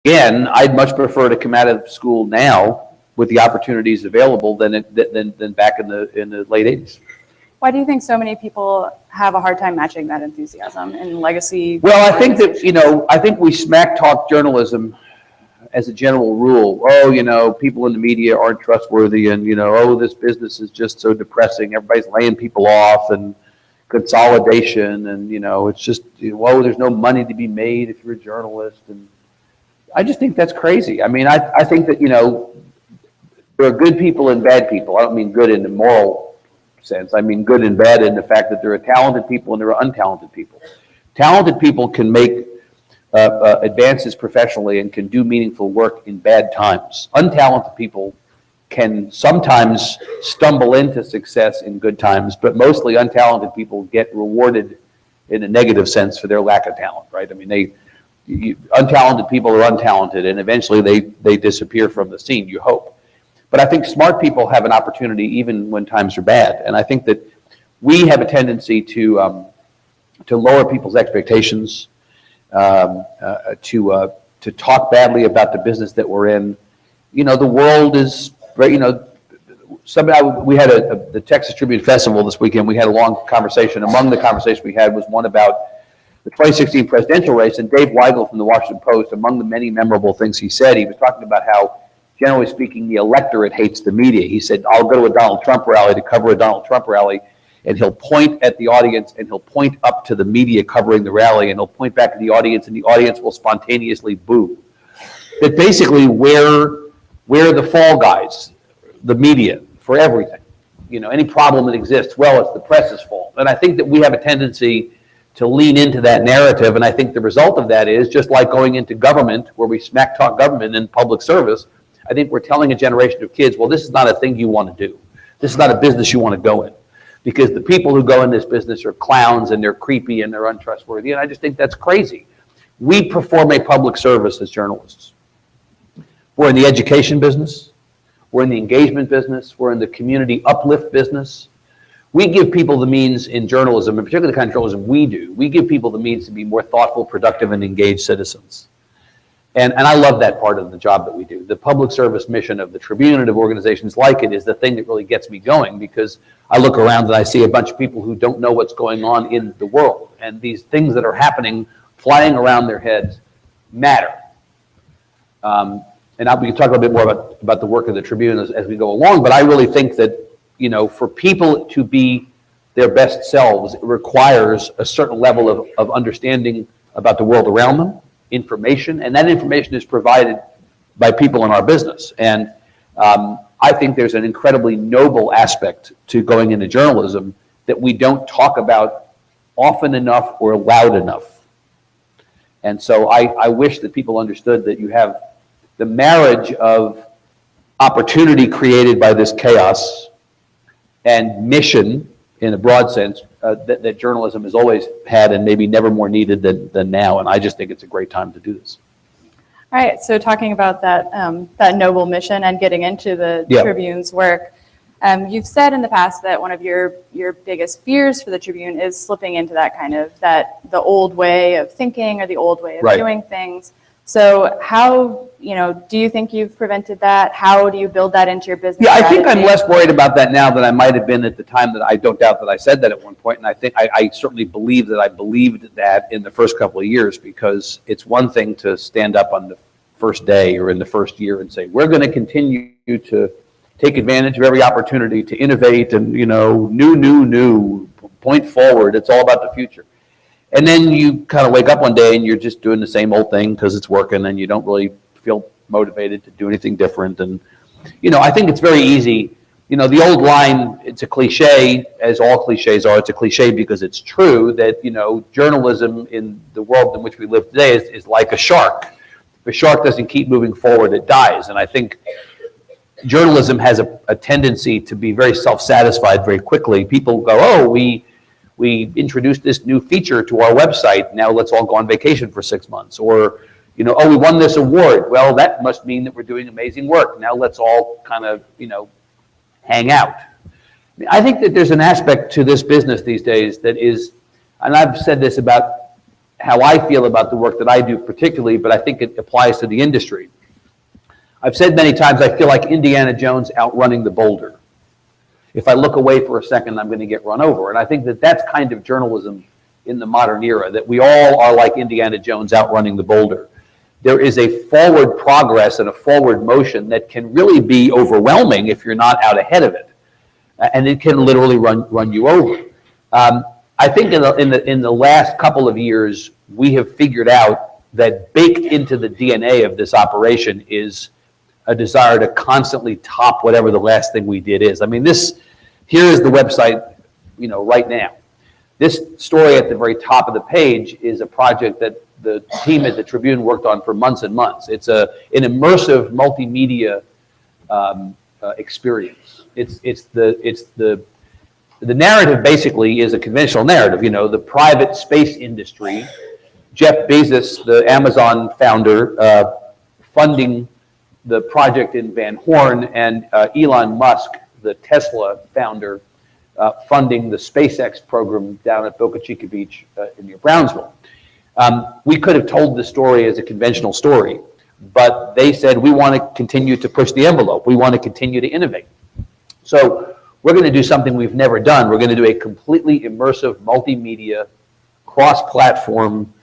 again, I'd much prefer to come out of school now with the opportunities available than back in the late 80s. Why do you think so many people have a hard time matching that enthusiasm in legacy? Well, I think that, I think we smack talk journalism as a general rule. Oh, people in the media aren't trustworthy, and, this business is just so depressing. Everybody's laying people off, and consolidation, and, it's just, there's no money to be made if you're a journalist. And I just think that's crazy. I mean, I think that, there are good people and bad people. I don't mean good in the moral sense. I mean good and bad in the fact that there are talented people and there are untalented people. Talented people can make advances professionally and can do meaningful work in bad times. Untalented people can sometimes stumble into success in good times, but mostly untalented people get rewarded in a negative sense for their lack of talent, right? I mean, untalented people are untalented, and eventually they disappear from the scene, you hope. But I think smart people have an opportunity even when times are bad. And I think that we have a tendency to lower people's expectations, to talk badly about the business that we're in. The world is, we had the Texas Tribune Festival this weekend. We had a long conversation. Among the conversations we had was one about the 2016 presidential race. And Dave Weigel from the Washington Post, among the many memorable things he said, he was talking about how, generally speaking, the electorate hates the media. He said, I'll go to a Donald Trump rally to cover a Donald Trump rally, and he'll point at the audience, and he'll point up to the media covering the rally, and he'll point back at the audience, and the audience will spontaneously boo. That basically we're the fall guys, the media, for everything. Any problem that exists, well, it's the press's fault. And I think that we have a tendency to lean into that narrative, and I think the result of that is, just like going into government, where we smack talk government in public service, I think we're telling a generation of kids, well, this is not a thing you want to do. This is not a business you want to go in. Because the people who go in this business are clowns, and they're creepy, and they're untrustworthy, and I just think that's crazy. We perform a public service as journalists. We're in the education business. We're in the engagement business. We're in the community uplift business. We give people the means in journalism, and particularly the kind of journalism we do, we give people the means to be more thoughtful, productive, and engaged citizens. And I love that part of the job that we do. The public service mission of the Tribune and of organizations like it is the thing that really gets me going, because I look around and I see a bunch of people who don't know what's going on in the world. And these things that are happening, flying around their heads, matter. And we can talk a little bit more about the work of the Tribune as we go along, but I really think that, for people to be their best selves, it requires a certain level of understanding about the world around them, information, and that information is provided by people in our business. And I think there's an incredibly noble aspect to going into journalism that we don't talk about often enough or loud enough. And so I wish that people understood that you have the marriage of opportunity created by this chaos and mission, in a broad sense, that journalism has always had, and maybe never more needed than now. And I just think it's a great time to do this. All right, so talking about that noble mission and getting into the Tribune's work, you've said in the past that one of your biggest fears for the Tribune is slipping into that kind of the old way of thinking or the old way of doing things. So how, do you think you've prevented that? How do you build that into your business? Yeah, I think I'm less worried about that now than I might have been at the time. That I don't doubt that I said that at one point, and I think I certainly believe that I believed that in the first couple of years, because it's one thing to stand up on the first day or in the first year and say, we're going to continue to take advantage of every opportunity to innovate and, new, point forward. It's all about the future. And then you kind of wake up one day and you're just doing the same old thing because it's working, and you don't really feel motivated to do anything different. And, I think it's very easy. The old line, it's a cliche, as all cliches are. It's a cliche because it's true that, journalism in the world in which we live today is like a shark. If a shark doesn't keep moving forward, it dies. And I think journalism has a tendency to be very self-satisfied very quickly. People go, oh, we introduced this new feature to our website. Now let's all go on vacation for 6 months. Or, oh, we won this award. Well, that must mean that we're doing amazing work. Now let's all kind of, hang out. I think that there's an aspect to this business these days that is, and I've said this about how I feel about the work that I do particularly, but I think it applies to the industry. I've said many times, I feel like Indiana Jones outrunning the boulder. If I look away for a second, I'm going to get run over. And I think that that's kind of journalism in the modern era, that we all are like Indiana Jones outrunning the boulder. There is a forward progress and a forward motion that can really be overwhelming if you're not out ahead of it. And it can literally run you over. I think in the last couple of years, we have figured out that baked into the DNA of this operation is a desire to constantly top whatever the last thing we did is. I mean, here is the website, right now. This story at the very top of the page is a project that the team at the Tribune worked on for months and months. It's an immersive multimedia experience. The narrative basically is a conventional narrative. The private space industry, Jeff Bezos, the Amazon founder, funding the project in Van Horn, and Elon Musk, the Tesla founder, funding the SpaceX program down at Boca Chica Beach near Brownsville. We could have told the story as a conventional story, but they said, we want to continue to push the envelope. We want to continue to innovate. So we're going to do something we've never done. We're going to do a completely immersive, multimedia, cross-platform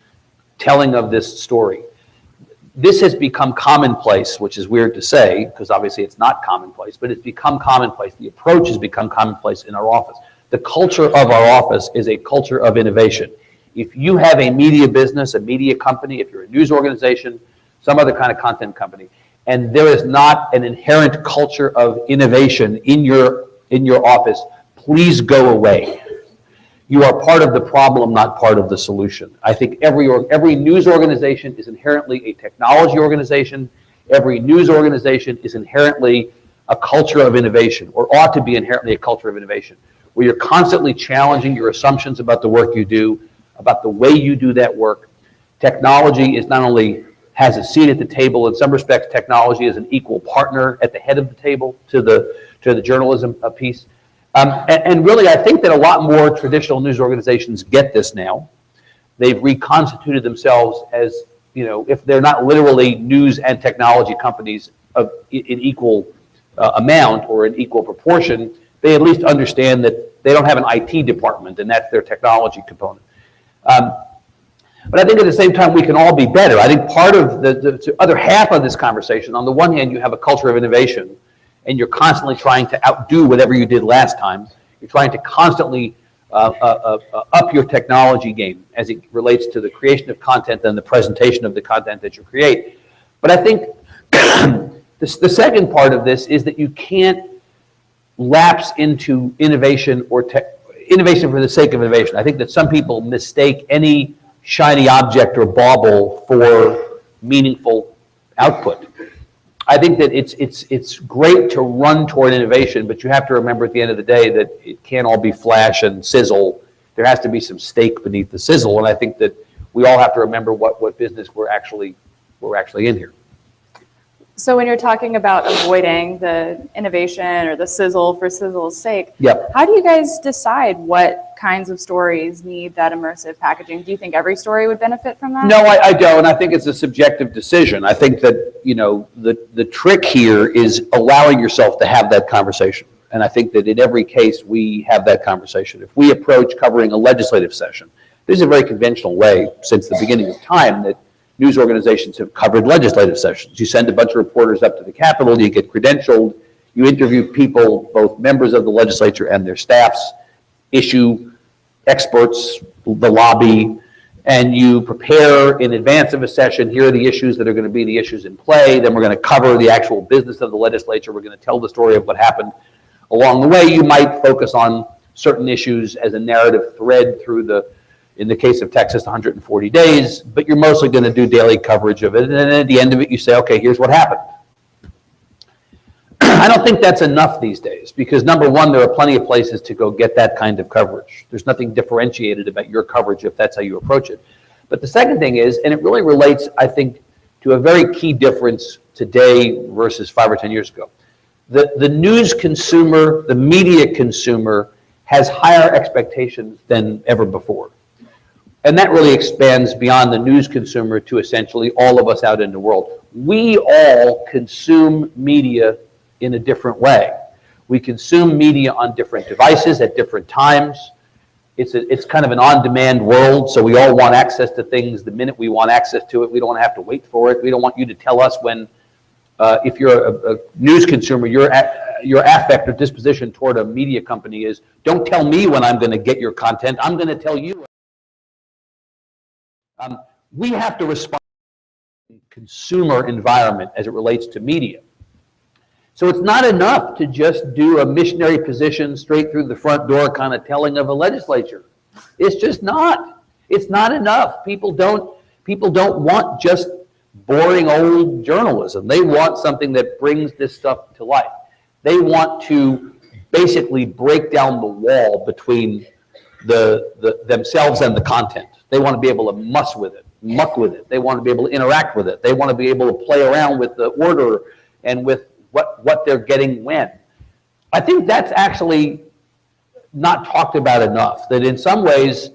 telling of this story. This has become commonplace, which is weird to say, because obviously it's not commonplace, but it's become commonplace. The approach has become commonplace in our office. The culture of our office is a culture of innovation. If you have a media business, a media company, if you're a news organization, some other kind of content company, and there is not an inherent culture of innovation in your office, please go away. You are part of the problem, not part of the solution. I think every news organization is inherently a technology organization. Every news organization is inherently a culture of innovation, or ought to be inherently a culture of innovation, where you're constantly challenging your assumptions about the work you do, about the way you do that work. Technology is not only has a seat at the table, in some respects, technology is an equal partner at the head of the table to the journalism piece. And really, I think that a lot more traditional news organizations get this now. They've reconstituted themselves as, if they're not literally news and technology companies in equal amount or in equal proportion, they at least understand that they don't have an IT department, and that's their technology component. But I think at the same time, we can all be better. I think part of the other half of this conversation, on the one hand, you have a culture of innovation, and you're constantly trying to outdo whatever you did last time. You're trying to constantly up your technology game as it relates to the creation of content and the presentation of the content that you create. But I think the second part of this is that you can't lapse into innovation or innovation for the sake of innovation. I think that some people mistake any shiny object or bauble for meaningful output. I think that it's great to run toward innovation, but you have to remember at the end of the day that it can't all be flash and sizzle. There has to be some steak beneath the sizzle, and I think that we all have to remember what business we're actually in here. So when you're talking about avoiding the innovation or the sizzle for sizzle's sake, Yep. How do you guys decide what kinds of stories need that immersive packaging? Do you think every story would benefit from that? No, I don't. I think it's a subjective decision. I think that, the trick here is allowing yourself to have that conversation. And I think that in every case, we have that conversation. If we approach covering a legislative session, there's a very conventional way since the beginning of time that news organizations have covered legislative sessions. You send a bunch of reporters up to the Capitol, you get credentialed, you interview people, both members of the legislature and their staffs, issue experts, the lobby, and you prepare in advance of a session. Here are the issues that are going to be the issues in play. Then we're going to cover the actual business of the legislature. We're going to tell the story of what happened along the way. You might focus on certain issues as a narrative thread through in the case of Texas, 140 days, but you're mostly going to do daily coverage of it. And then at the end of it, you say, okay, here's what happened. I don't think that's enough these days because, number one, there are plenty of places to go get that kind of coverage. There's nothing differentiated about your coverage if that's how you approach it. But the second thing is, and it really relates, I think, to a very key difference today versus 5 or 10 years ago. The news consumer, the media consumer, has higher expectations than ever before. And that really expands beyond the news consumer to essentially all of us out in the world. We all consume media in a different way. We consume media on different devices at different times. It's kind of an on-demand world, so we all want access to things the minute we want access to it. We don't have to wait for it. We don't want you to tell us when, if you're a news consumer, your affect or disposition toward a media company is, don't tell me when I'm going to get your content. I'm going to tell you. We have to respond to the consumer environment as it relates to media. So it's not enough to just do a missionary position straight through the front door kind of telling of a legislature. It's just not. It's not enough. People don't want just boring old journalism. They want something that brings this stuff to life. They want to basically break down the wall between themselves and the content. They want to be able to muck with it. They want to be able to interact with it. They want to be able to play around with the order and with what they're getting when. I think that's actually not talked about enough, that in some ways,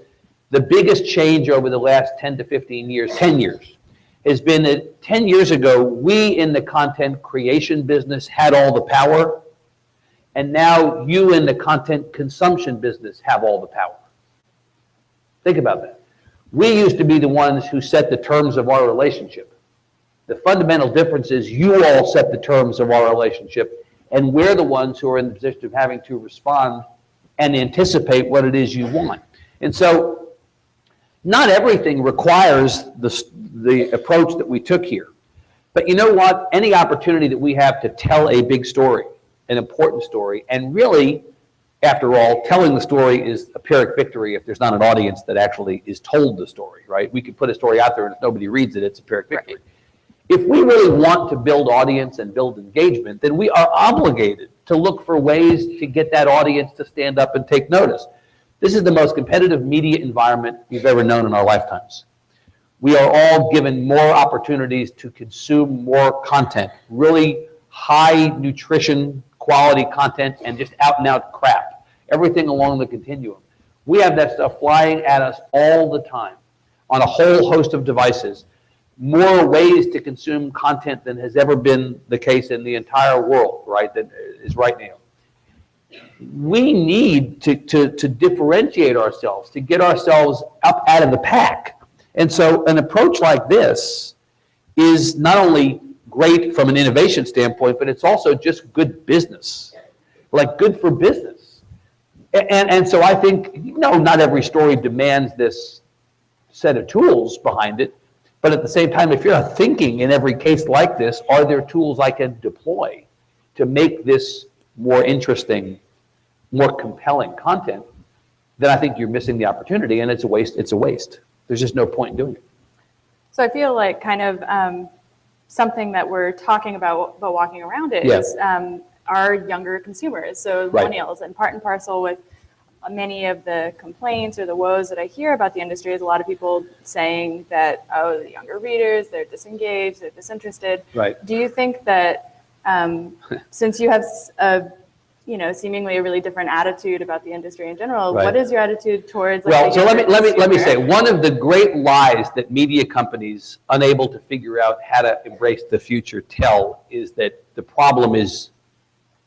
the biggest change over the last 10 to 15 years, 10 years, has been that 10 years ago, we in the content creation business had all the power, and now you in the content consumption business have all the power. Think about that. We used to be the ones who set the terms of our relationship. The fundamental difference is you all set the terms of our relationship, and we're the ones who are in the position of having to respond and anticipate what it is you want. And so not everything requires the approach that we took here. But you know what? Any opportunity that we have to tell a big story, an important story, and really, after all, telling the story is a Pyrrhic victory if there's not an audience that actually is told the story, right? We could put a story out there, and if nobody reads it, it's a Pyrrhic victory. Right. If we really want to build audience and build engagement, then we are obligated to look for ways to get that audience to stand up and take notice. This is the most competitive media environment we've ever known in our lifetimes. We are all given more opportunities to consume more content, really high nutrition, quality content, and just out and out crap, everything along the continuum. We have that stuff flying at us all the time on a whole host of devices. More ways to consume content than has ever been the case in the entire world, right, that is right now. We need to differentiate ourselves, to get ourselves up out of the pack. And so an approach like this is not only great from an innovation standpoint, but it's also just good business, like good for business. And so I think, not every story demands this set of tools behind it. But at the same time, if you're thinking in every case like this, are there tools I can deploy to make this more interesting, more compelling content, then I think you're missing the opportunity, and it's a waste. It's a waste. There's just no point in doing it. So I feel like kind of something that we're talking about, but walking around it, is our younger consumers, so millennials, and part and parcel with many of the complaints or the woes that I hear about the industry is a lot of people saying that, oh, the younger readers, they're disengaged, they're disinterested. Right. Do you think that since you have seemingly a really different attitude about the industry in general, what is your attitude towards? Well, so let me say, one of the great lies that media companies, unable to figure out how to embrace the future, tell is that the problem is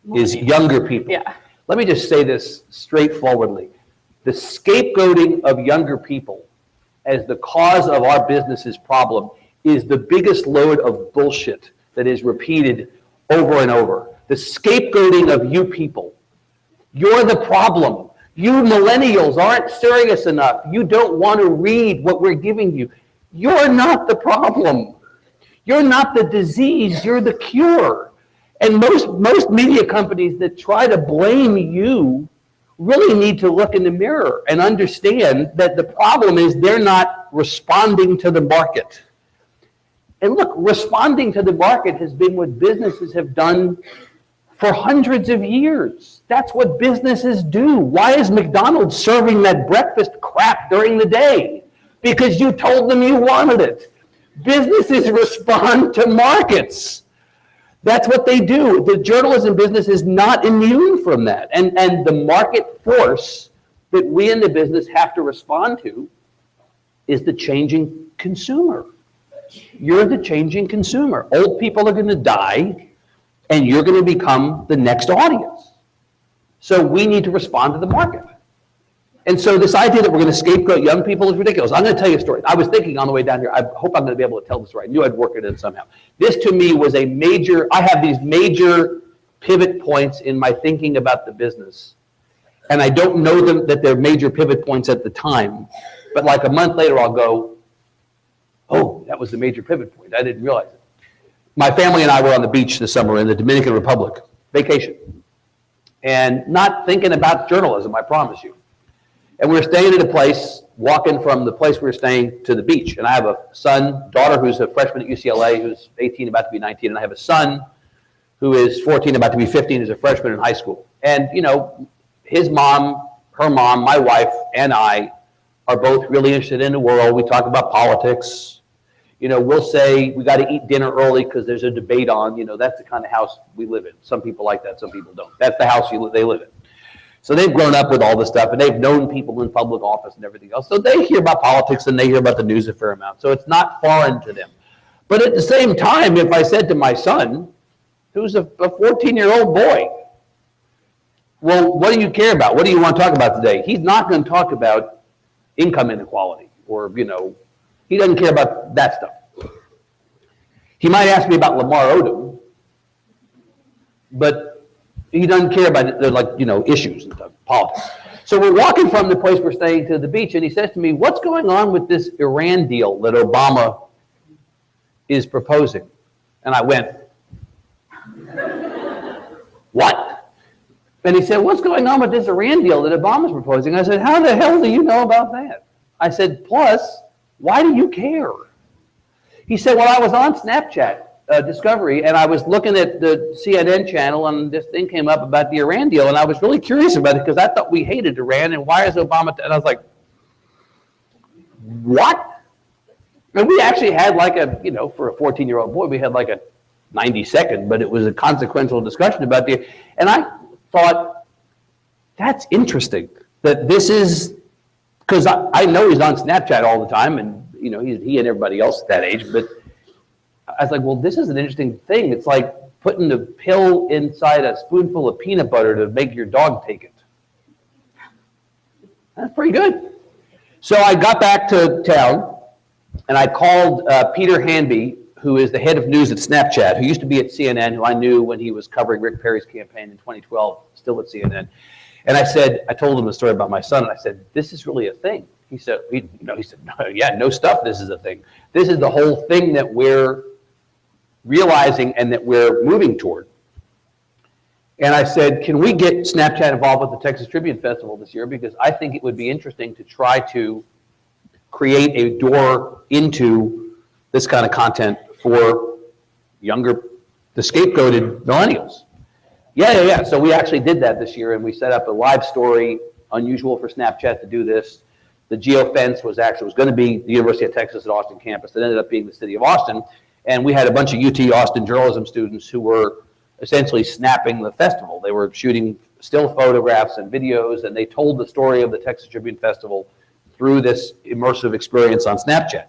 younger people. Yeah. Let me just say this straightforwardly. The scapegoating of younger people as the cause of our business's problem is the biggest load of bullshit that is repeated over and over. The scapegoating of you people. You're the problem. You millennials aren't serious enough. You don't want to read what we're giving you. You're not the problem. You're not the disease. You're the cure. And most media companies that try to blame you really need to look in the mirror and understand that the problem is they're not responding to the market. And look, responding to the market has been what businesses have done for hundreds of years. That's what businesses do. Why is McDonald's serving that breakfast crap during the day? Because you told them you wanted it. Businesses respond to markets. That's what they do. The journalism business is not immune from that. And the market force that we in the business have to respond to is the changing consumer. You're the changing consumer. Old people are going to die, and you're going to become the next audience. So we need to respond to the market. And so this idea that we're going to scapegoat young people is ridiculous. I'm going to tell you a story. I was thinking on the way down here, I hope I'm going to be able to tell this story. I knew I'd work it in somehow. This to me was a major, I have these major pivot points in my thinking about the business. And I don't know them that they're major pivot points at the time. But like a month later, I'll go, oh, that was the major pivot point. I didn't realize it. My family and I were on the beach this summer in the Dominican Republic, vacation. And not thinking about journalism, I promise you. And we were staying at a place, walking from the place we were staying to the beach. And I have a daughter who's a freshman at UCLA, who's 18, about to be 19. And I have a son who is 14, about to be 15, who's a freshman in high school. And, you know, his mom, her mom, my wife, and I are both really interested in the world. We talk about politics. You know, we'll say we got to eat dinner early because there's a debate on, you know, that's the kind of house we live in. Some people like that, some people don't. That's the house they live in. So they've grown up with all this stuff, and they've known people in public office and everything else. So they hear about politics and they hear about the news a fair amount. So it's not foreign to them. But at the same time, if I said to my son, who's a 14-year-old boy, well, what do you care about? What do you want to talk about today? He's not going to talk about income inequality or, you know, he doesn't care about that stuff. He might ask me about Lamar Odom, but he doesn't care about the, like, you know, issues and stuff, politics. So we're walking from the place we're staying to the beach, and he says to me, what's going on with this Iran deal that Obama is proposing? And I went, what? And he said, what's going on with this Iran deal that Obama's proposing? I said, how the hell do you know about that? I said, plus, why do you care? He said, well, I was on Snapchat. Discovery, and I was looking at the CNN channel, and this thing came up about the Iran deal, and I was really curious about it because I thought we hated Iran, and why is Obama? And I was like, what? And we actually had like a, you know, for a 14-year-old boy, we had like a 90-second, but it was a consequential discussion about the, and I thought, that's interesting, that this is, because I know he's on Snapchat all the time, and, you know, he and everybody else at that age, but I was like, well, this is an interesting thing. It's like putting a pill inside a spoonful of peanut butter to make your dog take it. That's pretty good. So I got back to town, and I called Peter Hanby, who is the head of news at Snapchat, who used to be at CNN, who I knew when he was covering Rick Perry's campaign in 2012, still at CNN. And I said, I told him a story about my son, and I said, this is really a thing. He said, no, yeah, no stuff, this is a thing. This is the whole thing that we're realizing and that we're moving toward. And I said, can we get Snapchat involved with the Texas Tribune Festival this year? Because I think it would be interesting to try to create a door into this kind of content for younger, the scapegoated millennials. Yeah. So we actually did that this year, and we set up a live story, unusual for Snapchat to do this. The geofence was going to be the University of Texas at Austin campus. It ended up being the city of Austin. And we had a bunch of UT Austin journalism students who were essentially snapping the festival. They were shooting still photographs and videos, and they told the story of the Texas Tribune Festival through this immersive experience on Snapchat.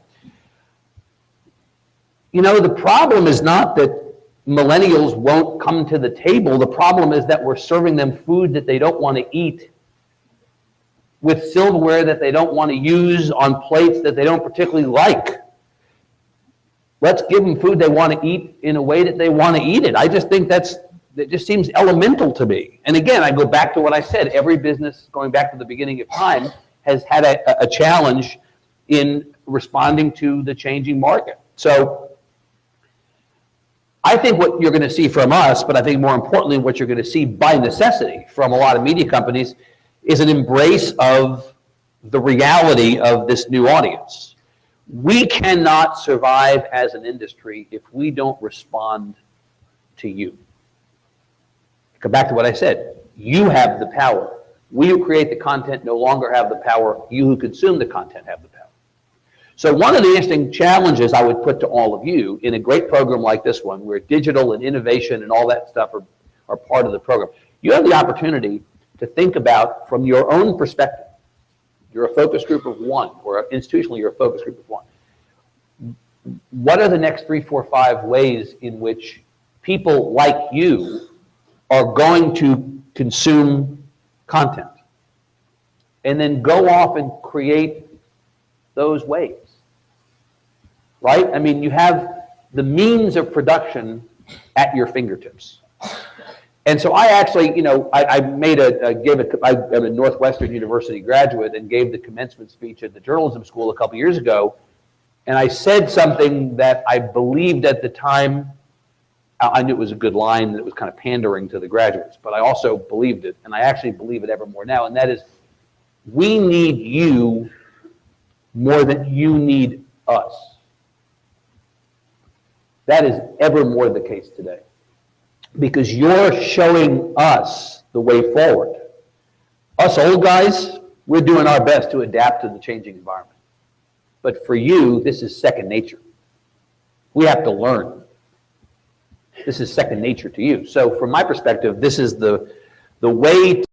You know, the problem is not that millennials won't come to the table. The problem is that we're serving them food that they don't want to eat with silverware that they don't want to use on plates that they don't particularly like. Let's give them food they want to eat in a way that they want to eat it. I just think that just seems elemental to me. And again, I go back to what I said. Every business, going back to the beginning of time, has had a challenge in responding to the changing market. So I think what you're going to see from us, but I think more importantly, what you're going to see by necessity from a lot of media companies is an embrace of the reality of this new audience. We cannot survive as an industry if we don't respond to you. Go back to what I said. You have the power. We who create the content no longer have the power. You who consume the content have the power. So one of the interesting challenges I would put to all of you in a great program like this one, where digital and innovation and all that stuff are part of the program, you have the opportunity to think about, from your own perspective, You're a focus group of one, or institutionally, you're a focus group of one. What are the next 3, 4, 5 ways in which people like you are going to consume content? And then go off and create those ways, right? I mean, you have the means of production at your fingertips. And so I actually, I I'm a Northwestern University graduate and gave the commencement speech at the journalism school a couple years ago. And I said something that I believed at the time. I knew it was a good line, and it was kind of pandering to the graduates, but I also believed it, and I actually believe it ever more now, and that is, we need you more than you need us. That is ever more the case today, because you're showing us the way forward. Us old guys, we're doing our best to adapt to the changing environment. But for you, this is second nature. We have to learn. This is second nature to you. So from my perspective, this is the way